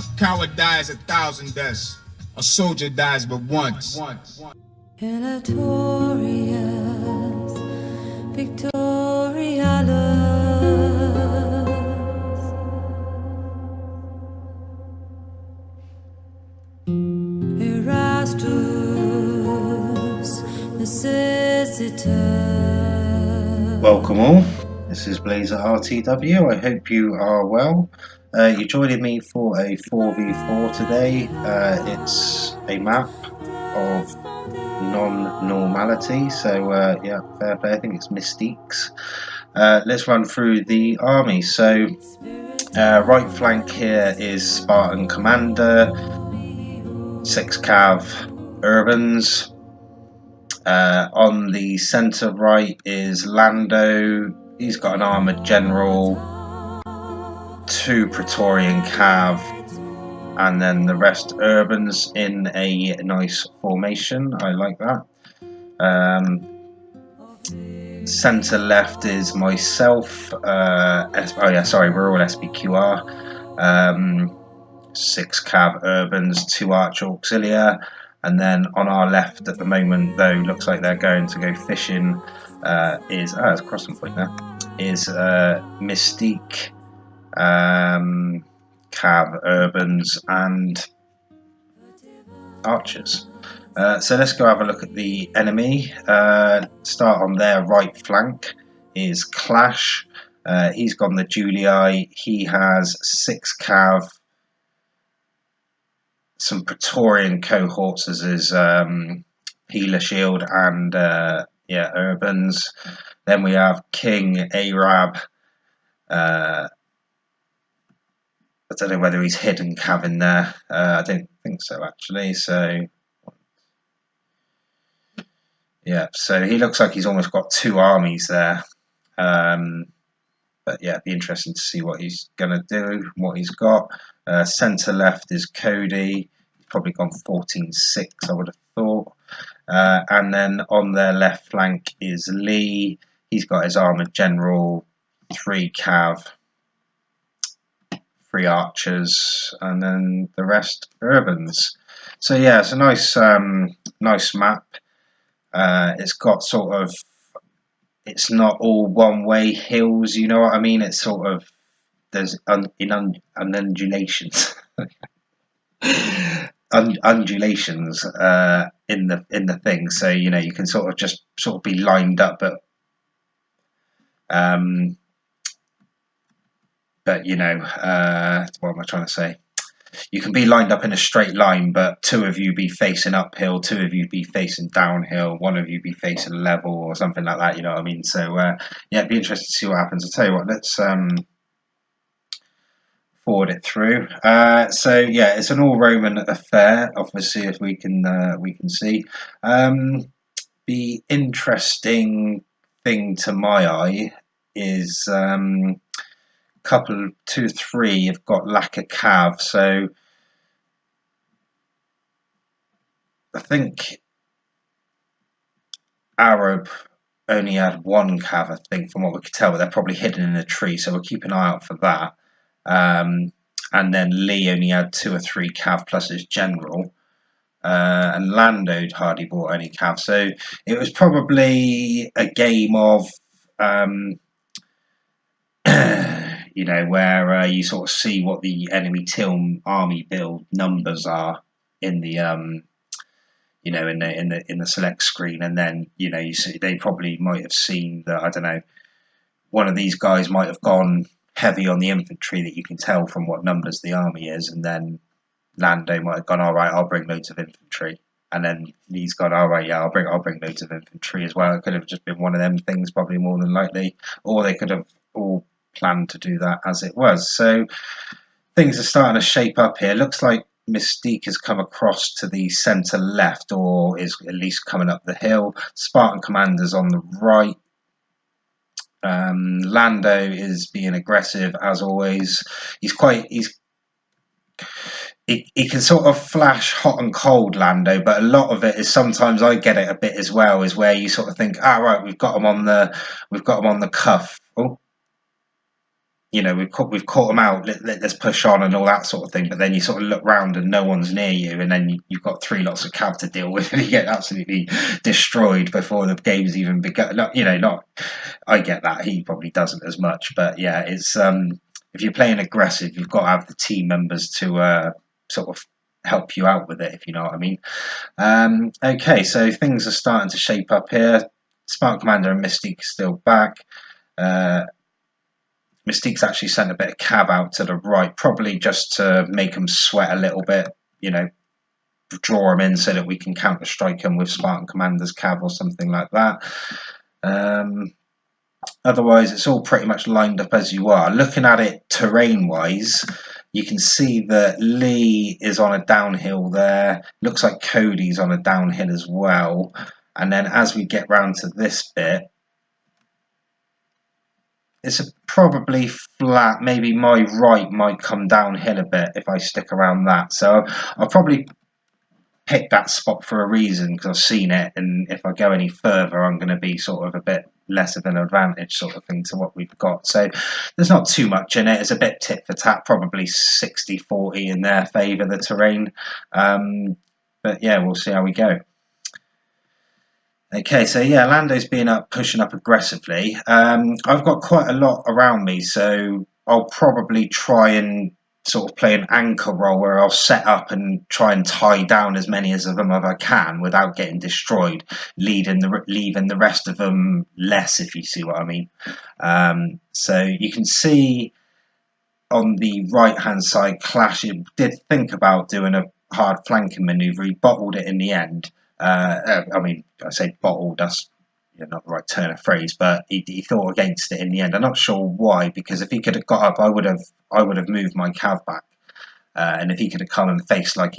A coward dies 1,000 deaths. A soldier dies but once. Victorious, Victorious. Erastus, necessitas. Welcome all, this is Blaezer RTW. I hope you are well. You're joining me for a 4v4 today. It's a map of non-normality, so yeah, fair play. I think it's Mystiques. Let's run through the army. So right flank here is Spartan Commander, 6 Cav Urbans. On the centre right is Lando. He's got an armoured general, 2 Praetorian Cav, and then the rest Urbans in a nice formation. I like that. Centre left is myself. We're all SPQR. 6 Cav Urbans, 2 Archer Auxilia. And then on our left at the moment, though, looks like they're going to go fishing, it's a crossing point there, is Mystique, Cav Urbans and Archers. So let's go have a look at the enemy. Start on their right flank is Clash. He's gone the Julii. He has 6 Cav, some Praetorian cohorts as his healer shield, and Urbans. Then we have King Arab. I don't know whether he's hidden Cav in there. I don't think so actually. So yeah, so he looks like he's almost got 2 armies there. But yeah, it'd be interesting to see what he's going to do, what he's got. Centre left is Cody. He's probably gone 14-6, I would have thought. And then on their left flank is Lee. He's got his armoured general, 3 Cav, 3 Archers, and then the rest Urbans. So yeah, it's a nice map. It's got sort of, it's not all one-way hills, you know what I mean? It's sort of, there's undulations, undulations in the thing. So you know you can sort of be lined up, but you know, what am I trying to say? You can be lined up in a straight line, but 2 of you be facing uphill, 2 of you be facing downhill, 1 of you be facing level or something like that, you know what I mean? So yeah, it'd be interesting to see what happens. I'll tell you what, let's forward it through. So yeah, it's an all Roman affair, obviously, if we can see. The interesting thing to my eye is couple 2, 3 have got lack of Cav, so I think Arab only had 1 Cav, I think, from what we could tell, but they're probably hidden in a tree, so we'll keep an eye out for that. And then Lee only had 2 or 3 Cav plus his general, and Lando'd hardly bought any Cav, so it was probably a game of you know, where you sort of see what the enemy team army build numbers are in the you know, in the select screen, and then you know you see they probably might have seen that, I don't know, one of these guys might have gone heavy on the infantry, that you can tell from what numbers the army is, and then Lando might have gone, all right, I'll bring loads of infantry, and then he's gone, all right, yeah, I'll bring loads of infantry as well. It could have just been one of them things, probably more than likely, or they could have all planned to do that as it was. So things are starting to shape up here. Looks like Mystique has come across to the centre left, or is at least coming up the hill. Spartan Commander's on the right. Lando is being aggressive as always. He can sort of flash hot and cold, Lando, but a lot of it is, sometimes I get it a bit as well, is where you sort of think, right, we've got him on the cuff. Oh, you know, we've caught them out. Let's push on and all that sort of thing. But then you sort of look round and no one's near you, and then you've got 3 lots of cav to deal with, and you get absolutely destroyed before the game's even begun. Not. I get that he probably doesn't as much, but yeah, it's if you're playing aggressive, you've got to have the team members to sort of help you out with it, if you know what I mean. Okay, so things are starting to shape up here. Spark Commander and Mystique still back. Mystique's actually sent a bit of cav out to the right, probably just to make them sweat a little bit, draw them in so that we can counter strike them with Spartan Commander's cav or something like that. Otherwise, it's all pretty much lined up as you are. Looking at it terrain-wise, you can see that Lee is on a downhill there. Looks like Cody's on a downhill as well. And then as we get round to this bit, it's probably flat. Maybe my right might come downhill a bit if I stick around that. So I'll probably pick that spot for a reason because I've seen it. And if I go any further, I'm going to be sort of a bit less of an advantage sort of thing to what we've got. So there's not too much in it. It's a bit tit for tat, probably 60-40 in their favour, the terrain. But yeah, we'll see how we go. Okay, so yeah, Lando's been pushing up aggressively. I've got quite a lot around me, so I'll probably try and sort of play an anchor role where I'll set up and try and tie down as many of them as I can without getting destroyed, leaving the rest of them less, if you see what I mean. So you can see on the right-hand side, Clash did think about doing a hard flanking manoeuvre. He bottled it in the end. I say bottled, that's not the right turn of phrase, but he thought against it in the end. I'm not sure why, because if he could have got up, I would have moved my cav back, and if he could have come and faced like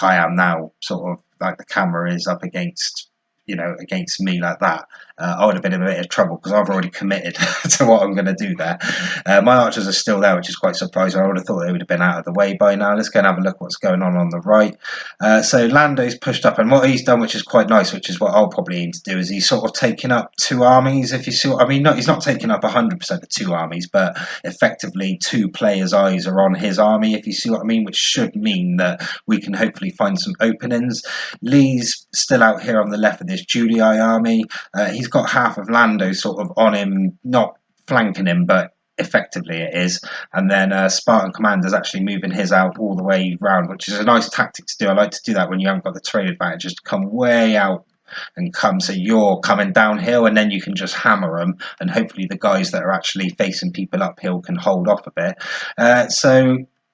I am now, sort of like the camera is up against me like that, I would have been in a bit of trouble because I've already committed to what I'm going to do there. My archers are still there, which is quite surprising. I would have thought they would have been out of the way by now. Let's go and have a look what's going on the right. So Lando's pushed up, and what he's done, which is quite nice, which is what I'll probably aim to do, is he's sort of taken up 2 armies, if you see what I mean. He's not taken up 100% of 2 armies, but effectively 2 players' eyes are on his army, if you see what I mean, which should mean that we can hopefully find some openings. Lee's still out here on the left of this Julie army. He's got half of Lando sort of on him, not flanking him, but effectively it is. And then Spartan Commander's actually moving his out all the way round, which is a nice tactic to do. I like to do that when you haven't got the terrain advantage, just to come way out and come so you're coming downhill, and then you can just hammer them, and hopefully the guys that are actually facing people uphill can hold off a bit.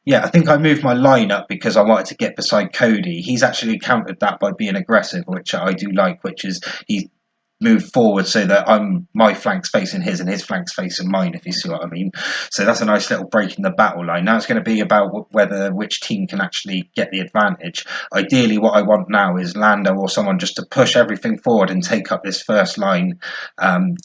Yeah, I think I moved my line up because I wanted to get beside Cody. He's actually countered that by being aggressive, which I do like, which is he's move forward so that my flank's facing his and his flank's facing mine, if you see what I mean. So that's a nice little break in the battle line. Now it's going to be about which team can actually get the advantage. Ideally, what I want now is Lando or someone just to push everything forward and take up this first line,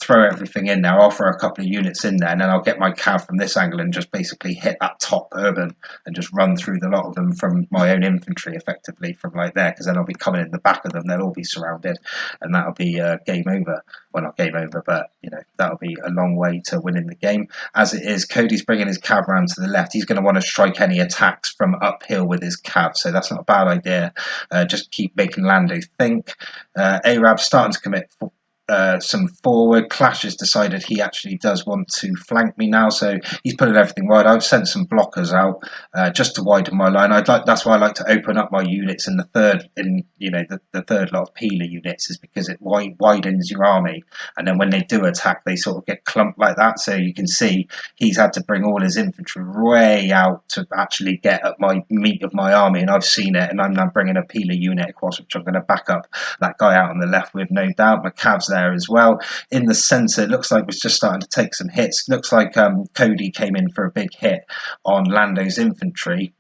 throw everything in there, offer a couple of units in there, and then I'll get my cav from this angle and just basically hit that top urban and just run through the lot of them from my own infantry, effectively, from like there, because then I'll be coming in the back of them. They'll all be surrounded, and that'll be game over. Well, not game over, but that'll be a long way to winning the game. As it is, Cody's bringing his cav round to the left. He's going to want to strike any attacks from uphill with his cav, so that's not a bad idea. Just keep making Lando think. Arab's starting to commit some forward. Clash has decided he actually does want to flank me now, so he's putting everything wide. I've sent some blockers out just to widen my line. That's why I like to open up my units in the third, the third lot of peeler units, is because it widens your army, and then when they do attack, they sort of get clumped like that. So you can see he's had to bring all his infantry way out to actually get at my meat of my army, and I've seen it, and I'm now bringing a peeler unit across, which I'm going to back up that guy out on the left with, no doubt. My cavs there as well. In the centre, it looks like we're just starting to take some hits. Looks like Cody came in for a big hit on Lando's infantry.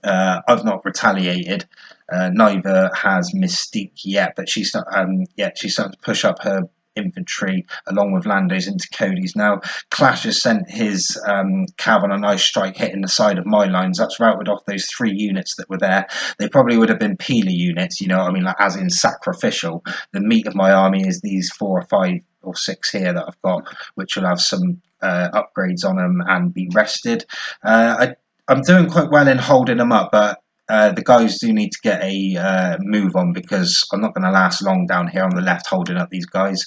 I've not retaliated. Neither has Mystique yet, but she's starting to push up her infantry along with Lando's into Cody's now. Clash has sent his cav on a nice strike hitting the side of my lines. That's routed off those 3 units that were there. They probably would have been peeler units, like as in sacrificial. The meat of my army is these 4 or 5 or 6 here that I've got, which will have some upgrades on them and be rested. I'm doing quite well in holding them up, but the guys do need to get a move on, because I'm not going to last long down here on the left holding up these guys.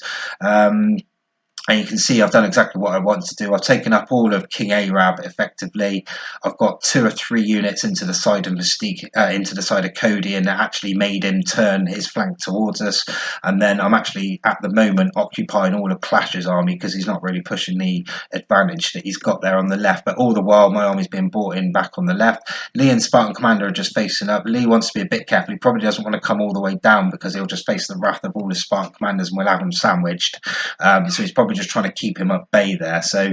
And you can see I've done exactly what I wanted to do. I've taken up all of King Arab effectively. I've got 2 or 3 units into the side of Mystique, into the side of Cody, and that actually made him turn his flank towards us. And then I'm actually at the moment occupying all of Clash's army, because he's not really pushing the advantage that he's got there on the left. But all the while my army's being brought in back on the left. Lee and Spartan Commander are just facing up. Lee wants to be a bit careful. He probably doesn't want to come all the way down, because he'll just face the wrath of all his Spartan Commanders and we'll have him sandwiched. So he's probably just trying to keep him at bay there. So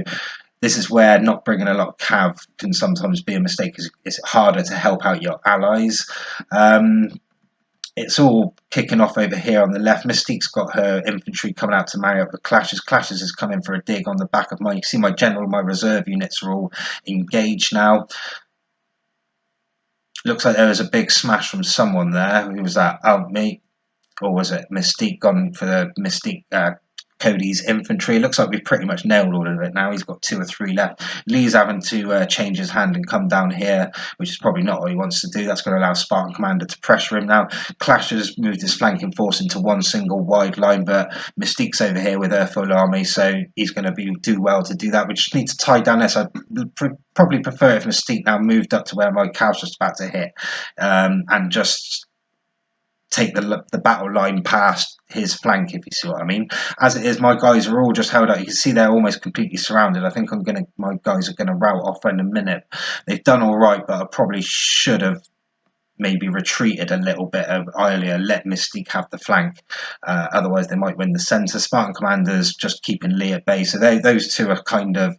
this is where not bringing a lot of cav can sometimes be a mistake, because it's harder to help out your allies. It's all kicking off over here on the left. Mystique's got her infantry coming out to marry up with Clashes. Clashes is coming for a dig on the back of you can see my general, my reserve units are all engaged now. Looks like there was a big smash from someone there. Who was that? Oh, me. Or was it Mystique gone for the Mystique Cody's infantry? It looks like we've pretty much nailed all of it now. He's got 2 or 3 left. Lee's having to change his hand and come down here, which is probably not what he wants to do. That's going to allow Spartan Commander to pressure him now. Clash has moved his flanking force into one single wide line, but Mystique's over here with her full army, so he's going to do well to do that. We just need to tie down this. I'd probably prefer if Mystique now moved up to where my cow's just about to hit, and just take the battle line past his flank, if you see what I mean. As it is, my guys are all just held up. You can see they're almost completely surrounded. I think my guys are gonna rout off in a minute. They've done all right, but I probably should have maybe retreated a little bit earlier, let Mystique have the flank. Otherwise, they might win the centre. Spartan Commander's just keeping Lee at bay. So those two are kind of...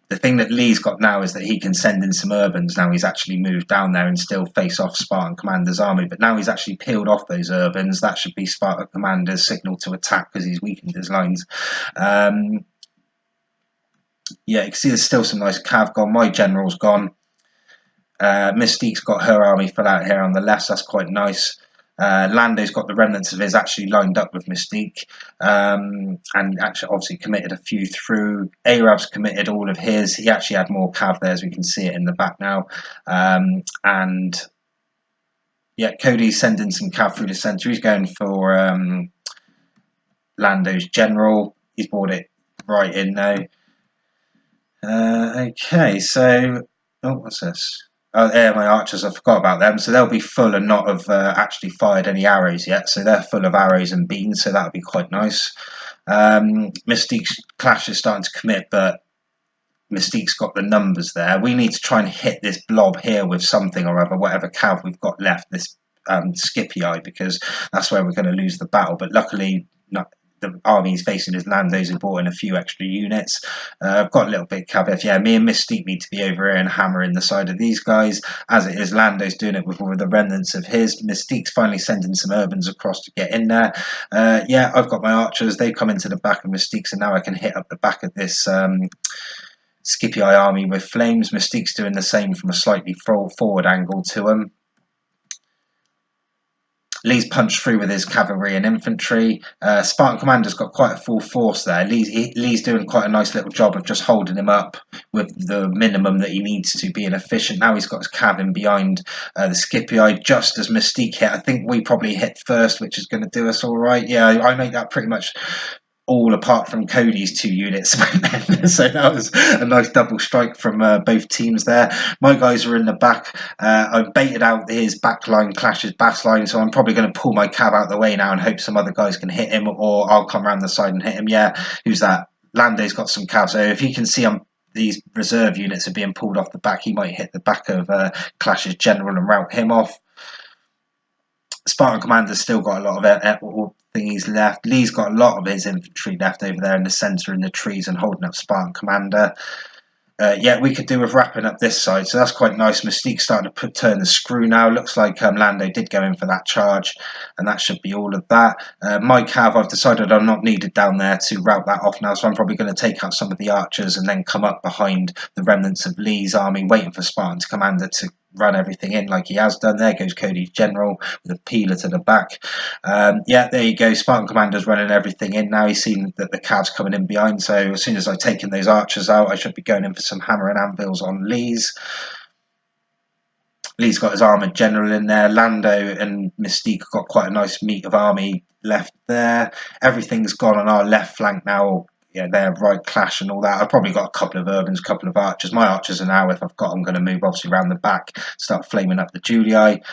The thing that Lee's got now is that he can send in some urbans. Now he's actually moved down there and still face off Spartan Commander's army. But now he's actually peeled off those urbans. That should be Spartan Commander's signal to attack, because he's weakened his lines. Yeah, you can see there's still some nice cav gone. My general's gone. Mystique's got her army full out here on the left, so that's quite nice. Lando's got the remnants of his actually lined up with Mystique, and actually obviously committed a few through. Arab's committed all of his. He actually had more cav there, as we can see it in the back now. And yeah, Cody's sending some cav through the centre. He's going for Lando's general. He's brought it right in now. Okay, so what's this? Oh, yeah, my archers, I forgot about them. So they'll be full and not have actually fired any arrows yet. So they're full of arrows and beans, so that'll be quite nice. Mystique's Clash is starting to commit, but Mystique's got the numbers there. We need to try and hit this blob here with something or other, whatever cav we've got left, this Scipii, because that's where we're going to lose the battle. But luckily, the army he's facing is Lando's, who brought in a few extra units. I've got a little bit of caveat. Yeah, me and Mystique need to be over here and hammering the side of these guys. As it is, Lando's doing it with all of the remnants of his. Mystique's finally sending some urbans across to get in there. Yeah, I've got my archers. They come into the back of Mystique, so now I can hit up the back of this Scipii army with flames. Mystique's doing the same from a slightly forward angle to him. Lee's punched through with his cavalry and infantry. Spartan Commander's got quite a full force there. Lee's doing quite a nice little job of just holding him up with the minimum that he needs to, being efficient. Now he's got his cav in behind the Scipii just as Mystique hit. I think we probably hit first, which is going to do us all right. Yeah, I make that pretty much all apart from Cody's 2 units. So that was a nice double strike from both teams there. My guys are in the back. I've baited out his back line, Clash's back line, so I'm probably going to pull my cav out of the way now and hope some other guys can hit him, or I'll come around the side and hit him. Yeah, who's that? Lando's got some cav, so if he can see these reserve units are being pulled off the back, he might hit the back of Clash's general and rout him off. Spartan Commander's still got a lot of thingies left. Lee's got a lot of his infantry left over there in the centre in the trees and holding up Spartan Commander. Yeah, we could do with wrapping up this side, so that's quite nice. Mystique's starting to turn the screw now. Looks like Lando did go in for that charge, and that should be all of that. My cav, I've decided I'm not needed down there to rout that off now, so I'm probably going to take out some of the archers and then come up behind the remnants of Lee's army, waiting for Spartan's Commander to run everything in like he has done. There goes Cody's general with a peeler to the back. Yeah, there you go. Spartan Commander's running everything in now. He's seen that the cab's coming in behind, so as soon as I've taken those archers out, I should be going in for some hammer and anvils on Lee's. Lee's got his armoured general in there. Lando and Mystique got quite a nice meat of army left there. Everything's gone on our left flank now. Yeah, their right clash and all that. I've probably got a couple of urbans, a couple of archers. My archers are now, if I've got, I'm going to move obviously around the back, start flaming up the Julii.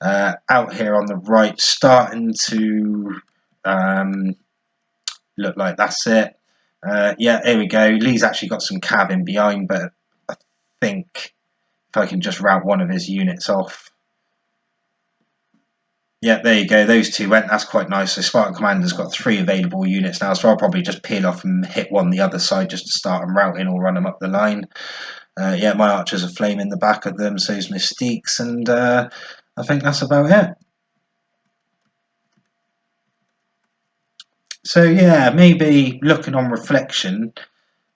Out here on the right, starting to look like that's it. Yeah, here we go. Lee's actually got some cav in behind, but I think if I can just route one of his units off. Yeah, there you go. Those two went. That's quite nice. So Spartan Commander's got 3 available units now, so I'll probably just peel off and hit one the other side just to start them routing or run them up the line. Yeah, my archers are flaming the back of them, so's Mystiques, and I think that's about it. So yeah, maybe looking on reflection,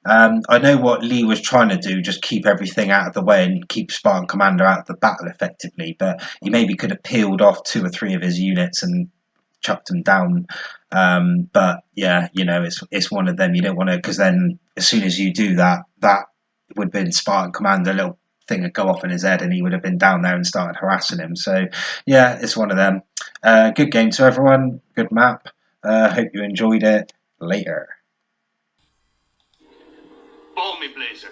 I know what Lee was trying to do, just keep everything out of the way and keep Spartan Commander out of the battle effectively, but he maybe could have peeled off 2 or 3 of his units and chucked them down. But yeah, you know, it's one of them. You don't want to, because then as soon as you do that, that would have been Spartan Commander, a little thing would go off in his head and he would have been down there and started harassing him. So yeah, it's one of them. Good game to everyone. Good map. Hope you enjoyed it. Later. Follow me, Blaezer.